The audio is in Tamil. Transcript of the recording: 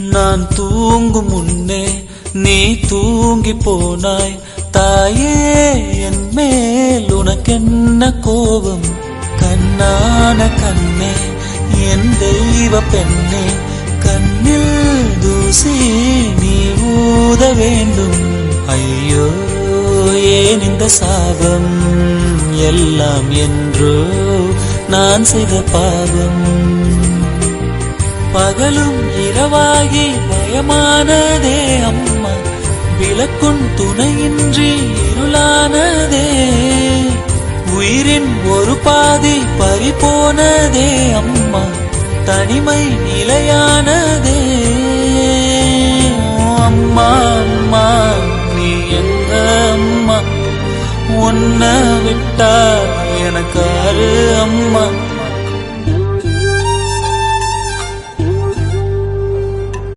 நான் தூங்கும் முன்னே நீ தூங்கி போனாய் தாயே, என் மேல் உனக்கென்ன கோபம்? கண்ணான கண்ணே, என் தெய்வ பெண்ணே, கண்ணில் தூசி நீ ஊத வேண்டும். ஐயோ ஏன் இந்த சாபம் எல்லாம் என்றோ நான் செய்த பாவம். பகலும் இரவாகி பயமானதே அம்மா, விளக்குன் துணையின்றி இருளானதே. உயிரின் ஒரு பாதி பறிபோனதே அம்மா, தனிமை நிலையானதே. அம்மா அம்மா நீ எங்க அம்மா, உன்னை விட்டா எனக்கு அரு அம்மா.